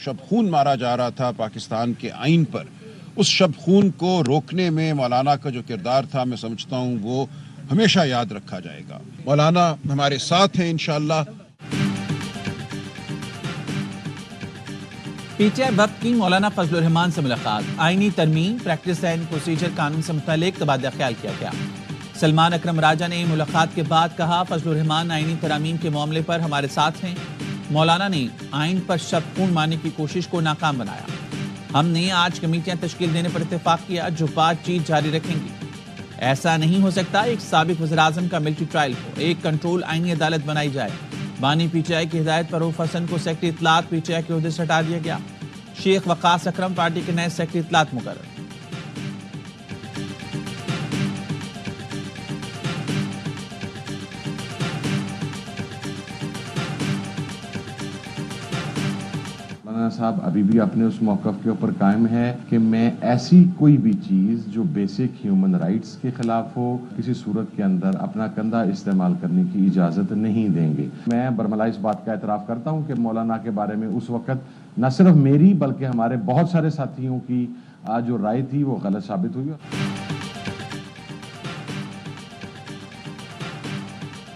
شب خون مارا جا رہا تھا پاکستان کے آئین پر، اس شب خون کو روکنے میں مولانا کا جو کردار تھا میں سمجھتا ہوں وہ ہمیشہ یاد رکھا جائے گا۔ مولانا ہمارے ساتھ ہیں انشاءاللہ۔ پی ٹی آئی وفد کی مولانا فضل الرحمان سے ملاقات، آئینی ترمیم، پریکٹس اینڈ پروسیجر قانون سے متعلق تبادلہ خیال کیا گیا۔ سلمان اکرم راجہ نے ملاقات کے بعد کہا، فضل الرحمان آئینی ترامیم کے معاملے پر ہمارے ساتھ ہیں۔ مولانا نے آئین پر شب خون مارنے کی کوشش کو ناکام بنایا۔ ہم نے آج کمیٹیاں تشکیل دینے پر اتفاق کیا جو بات چیت جاری رکھیں گی۔ ایسا نہیں ہو سکتا ایک سابق وزیراعظم کا ملٹری ٹرائل ہو، ایک کنٹرول آئینی عدالت بنائی جائے۔ بانی پی ٹی آئی کی ہدایت پر رؤف حسن کو سیکرٹری اطلاعات پی ٹی آئی کے عہدے سے ہٹا دیا گیا۔ شیخ وقاص اکرم پارٹی کے نئے سیکرٹری اطلاعات مقرر۔ مولانا صاحب ابھی بھی اپنے اس موقف کے اوپر قائم ہے کہ میں ایسی کوئی بھی چیز جو بیسک ہیومن رائٹس کے خلاف ہو کسی صورت کے اندر اپنا کندھا استعمال کرنے کی اجازت نہیں دیں گے۔ میں برملا اس بات کا اعتراف کرتا ہوں کہ مولانا کے بارے میں اس وقت نہ صرف میری بلکہ ہمارے بہت سارے ساتھیوں کی جو رائے تھی وہ غلط ثابت ہوئی۔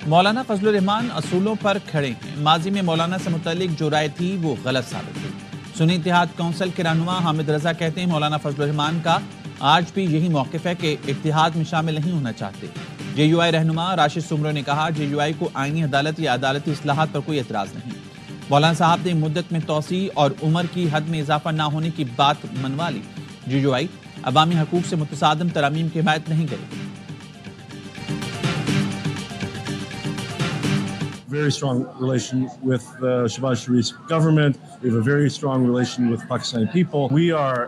مولانا فضل الرحمان اصولوں پر کھڑے ہیں، ماضی میں مولانا سے متعلق جو رائے تھی وہ غلط ثابت ہوئی۔ سنی اتحاد کونسل کے رہنما حامد رضا کہتے ہیں مولانا فضل الرحمان کا آج بھی یہی موقف ہے کہ اتحاد میں شامل نہیں ہونا چاہتے۔ جے یو آئی رہنما راشد سمرو نے کہا جے یو آئی کو آئینی عدالت یا عدالتی اصلاحات پر کوئی اعتراض نہیں۔ مولانا صاحب نے مدت میں توسیع اور عمر کی حد میں اضافہ نہ ہونے کی بات منوا لی۔ جے یو آئی عوامی حقوق سے متصادم ترامیم کی حمایت نہیں کرے گی۔ Very strong relation with the Shehbaz Sharif's government. We have a very strong relation with Pakistani people. We are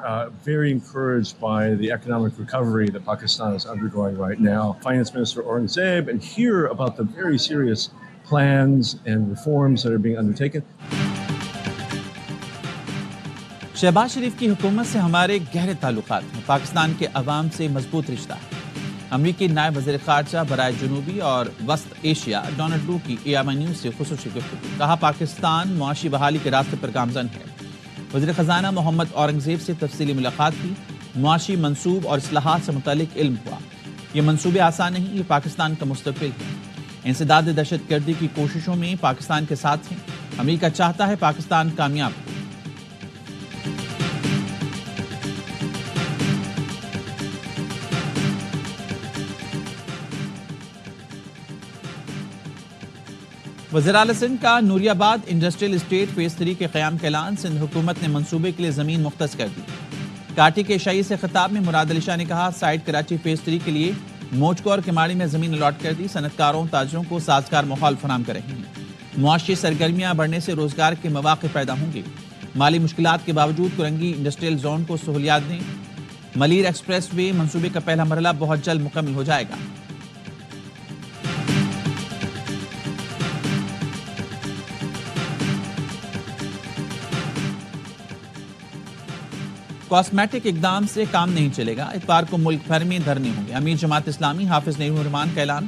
very encouraged by the economic recovery that Pakistan is undergoing right now. Finance Minister Aurangzeb, and hear about the very serious plans and reforms that are being undertaken. Shahbaz شریف کی حکومت سے ہمارے گہرے تعلقات ہیں، پاکستان کے عوام سے مضبوط رشتہ ہے۔ امریکی نائب وزیر خارجہ برائے جنوبی اور وسط ایشیا ڈونلڈ لو کی AMI نیوز سے خصوصی گفتگو، کہا پاکستان معاشی بحالی کے راستے پر گامزن ہے۔ وزیر خزانہ محمد اورنگزیب سے تفصیلی ملاقات کی، معاشی منصوب اور اصلاحات سے متعلق علم ہوا۔ یہ منصوبے آسان نہیں، یہ پاکستان کا مستقبل ہے۔ انسداد دہشت گردی کی کوششوں میں پاکستان کے ساتھ ہیں، امریکہ چاہتا ہے پاکستان کامیاب ہو۔ وزیر اعلی سندھ کا نوری آباد انڈسٹریل اسٹیٹ فیز 3 کے قیام کا اعلان، سندھ حکومت نے منصوبے کے لیے زمین مختص کر دی۔ کاٹی کے شاہی سے خطاب میں مراد علی شاہ نے کہا سائٹ کراچی فیز 3 کے لیے موجکو اور کماڑی میں زمین الاٹ کر دی، صنعت کاروں تاجروں کو سازگار ماحول فراہم کر رہے ہیں۔ معاشی سرگرمیاں بڑھنے سے روزگار کے مواقع پیدا ہوں گے۔ مالی مشکلات کے باوجود کرنگی انڈسٹریل زون کو سہولیات دیں۔ ملیر ایکسپریس وے منصوبے کا پہلا مرحلہ بہت جلد مکمل ہو جائے گا۔ کاسمیٹک اقدام سے کام نہیں چلے گا، اتوار کو ملک بھر میں دھرنے ہوں گے، امیر جماعت اسلامی حافظ نعیم الرحمان کا اعلان۔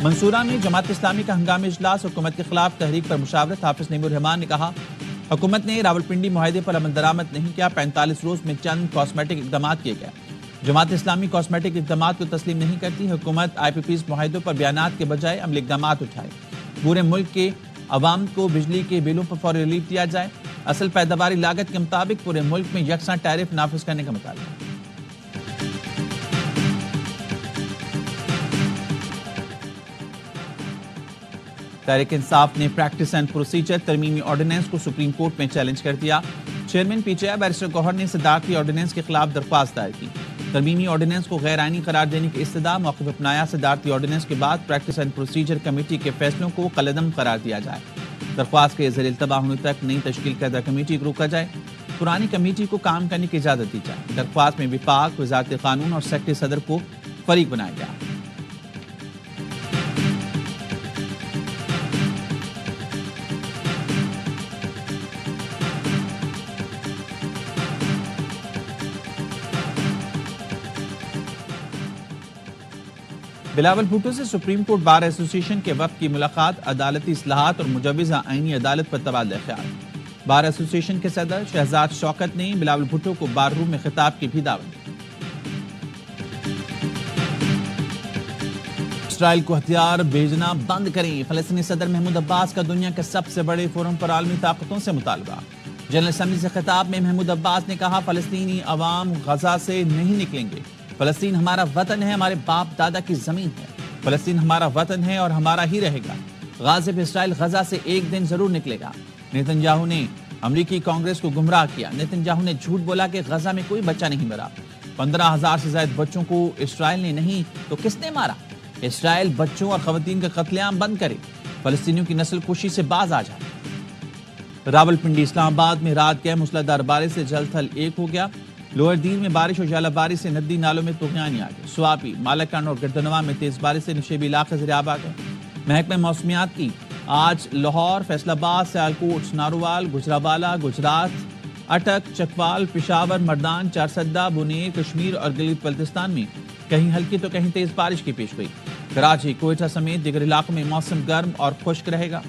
منصورہ میں جماعت اسلامی کا ہنگامی اجلاس، حکومت کے خلاف تحریک پر مشاورت، حافظ نعیم الرحمان نے کہا حکومت نے راولپنڈی معاہدے پر عمل درآمد نہیں کیا، 45 روز میں چند کاسمیٹک اقدامات کیے گئے۔ جماعت اسلامی کاسمیٹک اقدامات کو تسلیم نہیں کرتی، حکومت IPP's معاہدوں پر بیانات کے بجائے عملی اقدامات اٹھائے۔ پورے ملک کے عوام کو بجلی کے بلوں پر فوری ریلیف دیا جائے، اصل پیداواری لاگت کے مطابق پورے ملک میں یکساں ٹیرف نافذ کرنے کا مطالبہ۔ تحریک انصاف نے پریکٹس اینڈ پروسیجر ترمیمی آرڈیننس کو سپریم کورٹ میں چیلنج کر دیا۔ چیئرمین PTI بیرسٹر گوہر نے صدارتی آرڈیننس کے خلاف درخواست دائر کی، ترمیمی آرڈیننس کو غیر آئینی قرار دینے کی استدعا، موقف اپنایا صدارتی آرڈیننس کے بعد پریکٹس اینڈ پروسیجر کمیٹی کے فیصلوں کو کالعدم قرار دیا جائے، درخواست کے زیر التوا ہونے تک نئی تشکیل کردہ کمیٹی کو روکا جائے، پرانی کمیٹی کو کام کرنے کی اجازت دی جائے۔ درخواست میں وفاق، وزارت قانون اور سیکرٹری صدر کو فریق بنایا گیا۔ بلاول بھٹو سے سپریم کورٹ بار ایسوسی ایشن کے وفد کی ملاقات، عدالتی اصلاحات اور مجوزہ آئینی عدالت پر تبادلہ خیال۔ بار ایسوسی ایشن کے صدر شہزاد شوکت نے بلاول بھٹو کو بار روم میں خطاب کی بھی دعوت دی۔ اسرائیل کو ہتھیار بھیجنا بند کریں، فلسطینی صدر محمود عباس کا دنیا کے سب سے بڑے فورم پر عالمی طاقتوں سے مطالبہ۔ جنرل اسمبلی سے خطاب میں محمود عباس نے کہا، فلسطینی عوام غزہ سے نہیں نکلیں گے۔ فلسطین ہمارا وطن ہے، ہمارے باپ دادا کی زمین ہے۔ فلسطین ہمارا وطن ہے اور ہمارا ہی رہے گا۔ غازب اسرائیل غزہ سے ایک دن ضرور نکلے گا۔ نتنیاہو نے امریکی کانگریس کو گمراہ کیا۔ نتنیاہو نے جھوٹ بولا کہ غزہ میں کوئی بچہ نہیں مرا۔ 15,000 سے زائد بچوں کو اسرائیل نے نہیں تو کس نے مارا؟ اسرائیل بچوں اور خواتین کا قتل عام بند کرے، فلسطینیوں کی نسل کشی سے باز آ جائے۔ راولپنڈی اسلام آباد میں رات گئے موسلادھار بارش سے جل تھل ایک ہو گیا۔ لوئر دیر میں بارش اور ژالہ باری سے ندی نالوں میں طغیان آ گئے۔ سواپی، مالکان اور گردنوا میں تیز بارش سے نشیبی علاقے زیرآب آ گئے۔ محکمہ موسمیات کی آج لاہور، فیصل آباد، سیالکوٹ، ناروال، گجرانوالہ، گجرات، اٹک، چکوال، پشاور، مردان، چارسدہ، بنیر، کشمیر اور گلگت بلتستان میں کہیں ہلکی تو کہیں تیز بارش کی پیش گئی۔ کراچی، کوئٹہ سمیت دیگر علاقوں میں موسم گرم اور خشک رہے گا۔